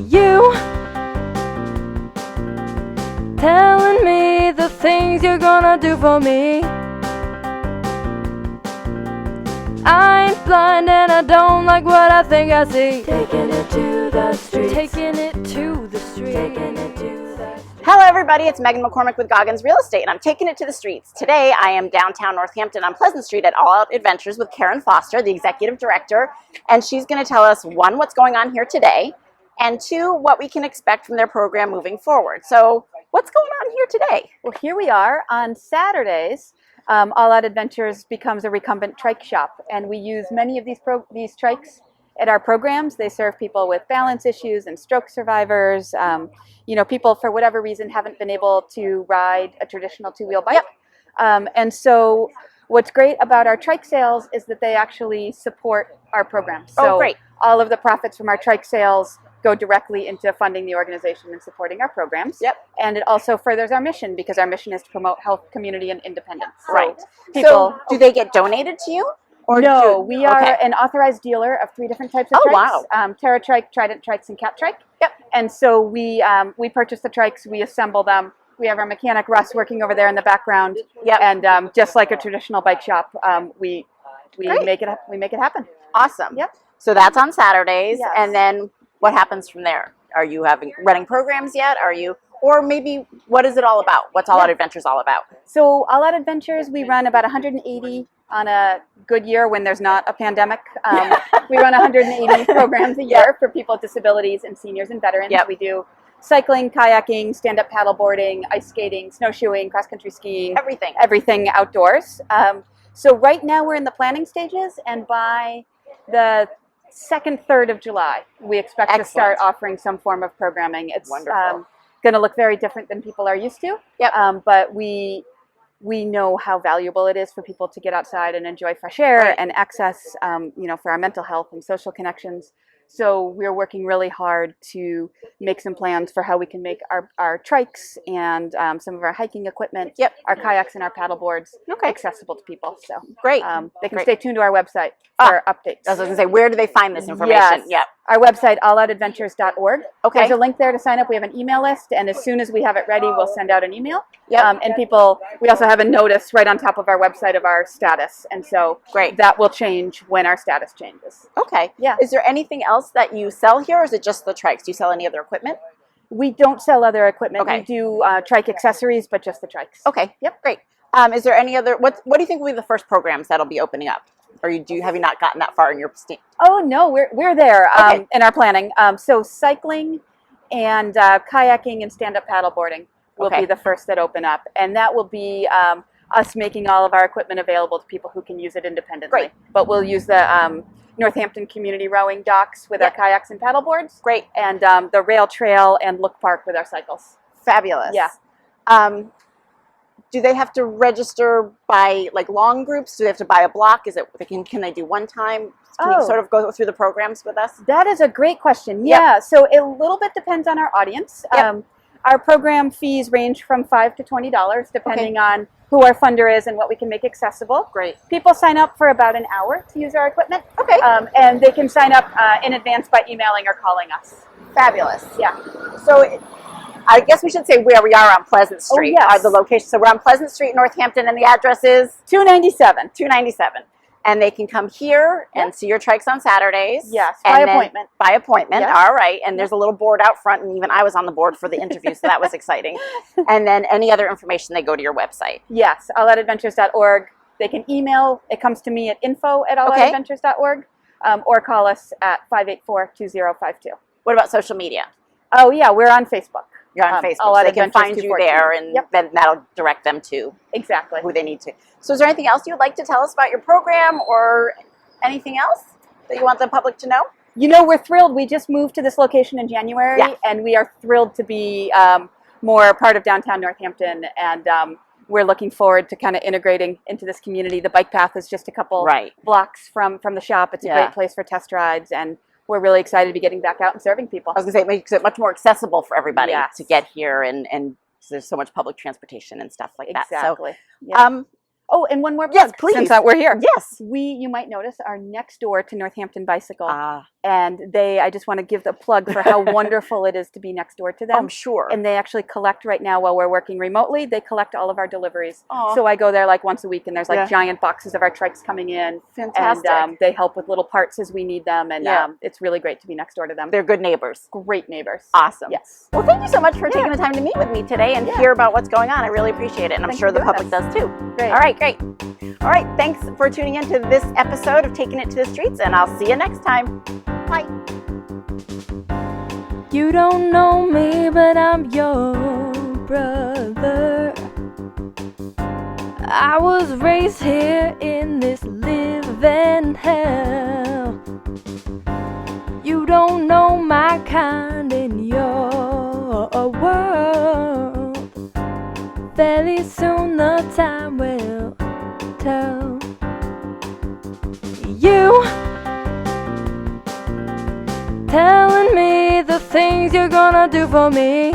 You telling me the things you're gonna do for me. I ain't blind and I don't like what I think I see. Taking it to the streets. Taking it to the streets. Taking it to the streets. Hello everybody, it's Megan McCormick with Goggins Real Estate and I'm taking it to the streets. Today I am downtown Northampton on Pleasant Street at All Out Adventures with Karen Foster, the Executive Director, and she's going to tell us, one, what's going on here today, and two, what we can expect from their program moving forward. So what's going on here today? Well, here we are on Saturdays. All Out Adventures becomes a recumbent trike shop, and we use many of these trikes at our programs. They serve people with balance issues and stroke survivors. People for whatever reason haven't been able to ride a traditional two-wheel bike. Yep. And so what's great about our trike sales is that they actually support our program. So great. All of the profits from our trike sales go directly into funding the organization and supporting our programs. Yep. And it also furthers our mission, because our mission is to promote health, community, and independence. Right. So, So do they get donated to you? Or no, we are an authorized dealer of 3 different types of trikes. Wow. Terra Trike, Trident Trikes, and Cat Trike. Yep. And so we purchase the trikes, we assemble them. We have our mechanic Russ working over there in the background. Yep. And just like a traditional bike shop, we make it happen. Awesome. Yep. So that's on Saturdays, Yes. and then what happens from there? Are you running programs yet? Or maybe what is it all about? What's All Out Adventures all about? So All Out Adventures, we run about 180 on a good year when there's not a pandemic. We run 180 programs a year for people with disabilities and seniors and veterans. Yep. We do cycling, kayaking, stand-up paddleboarding, ice skating, snowshoeing, cross-country skiing. Everything outdoors. So right now we're in the planning stages, and by the second, 3rd of July, we expect to start offering some form of programming. It's going to look very different than people are used to. Yep. But we know how valuable it is for people to get outside and enjoy fresh air and access, for our mental health and social connections. So we're working really hard to make some plans for how we can make our trikes and some of our hiking equipment, our kayaks and our paddle boards accessible to people. So great. They can stay tuned to our website for updates. I was going to say, where do they find this information? Yes. Yep. Our website, alloutadventures.org. Okay. There's a link there to sign up. We have an email list, and as soon as we have it ready, we'll send out an email. Yep. And we also have a notice right on top of our website of our status, and so that will change when our status changes. Okay. Yeah. Is there anything else that you sell here, or is it just the trikes? Do you sell any other equipment? We don't sell other equipment. Okay. We do trike accessories, but just the trikes. Okay. Yep. Great. Is there any other? What do you think will be the first programs that'll be opening up? Or have you not gotten that far in your state? Oh no, we're there in our planning. So cycling and kayaking and stand-up paddleboarding will be the first that open up, and that will be us making all of our equipment available to people who can use it independently. Great. But we'll use the Northampton Community Rowing docks with our kayaks and paddleboards. Great. And the rail trail and Look Park with our cycles. Fabulous. Yeah. Do they have to register by long groups? Do they have to buy a block? Can they do one time? Can you sort of go through the programs with us? That is a great question. Yeah. So a little bit depends on our audience. Yep. Our program fees range from $5 to $20, depending on who our funder is and what we can make accessible. Great. People sign up for about an hour to use our equipment. Okay. And they can sign up in advance by emailing or calling us. Fabulous. Yeah. So I guess we should say where we are on Pleasant Street. Oh, yes. The location. So we're on Pleasant Street, Northampton, and the address is 297. 297. And they can come here and see your trikes on Saturdays. Yes, by appointment. By appointment, yes. All right. And there's a little board out front, and even I was on the board for the interview, so that was exciting. And then any other information, they go to your website. Yes, alloutadventures.org. They can email. It comes to me at info@alloutadventures.org, or call us at 584-2052. What about social media? Oh, yeah, we're on Facebook. You're on Facebook, so they can find you there, and then that'll direct them to who they need to. So is there anything else you'd like to tell us about your program, or anything else that you want the public to know? We're thrilled. We just moved to this location in January, and we are thrilled to be more part of downtown Northampton, and we're looking forward to kind of integrating into this community. The bike path is just a couple blocks from the shop. It's a great place for test rides, and we're really excited to be getting back out and serving people. I was going to say, it makes it much more accessible for everybody to get here, and there's so much public transportation and stuff like that. Exactly. So, Oh, and one more plug, Yes, please. since we're here. Yes. You might notice, are next door to Northampton Bicycle. Ah. And I just want to give the plug for how wonderful it is to be next door to them. I'm sure. And they actually collect right now while we're working remotely. They collect all of our deliveries. Aw. So I go there like once a week, and there's like Yeah. giant boxes of our trikes coming in. Fantastic. And they help with little parts as we need them. And Yeah. it's really great to be next door to them. They're good neighbors. Great neighbors. Awesome. Yes. Well, thank you so much for taking the time to meet with me today and hear about what's going on. I really appreciate it, and I'm Thanks sure for the doing public this. does too. Great. All right, great. All right, thanks for tuning in to this episode of Taking It to the Streets, and I'll see you next time. Bye. You don't know me, but I'm your brother. I was raised here in this living hell. You don't know my kind in your world. Very soon the time will tell. You telling me the things you're gonna do for me.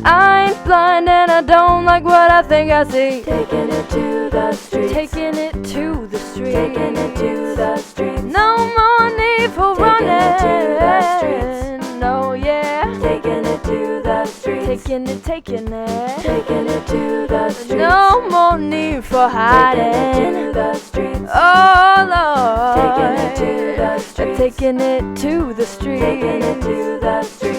I ain't blind and I don't like what I think I see. Taking it to the streets. Taking it to the streets. Taking it to the streets. No more need for running. Taking it to the streets. No, yeah. Taking it to the streets. Taking it. Taking it to the streets. No more need for hiding. Taking it to the streets. Oh Lord. Taking it to the streets. Taking it to the streets. Taking it to the streets.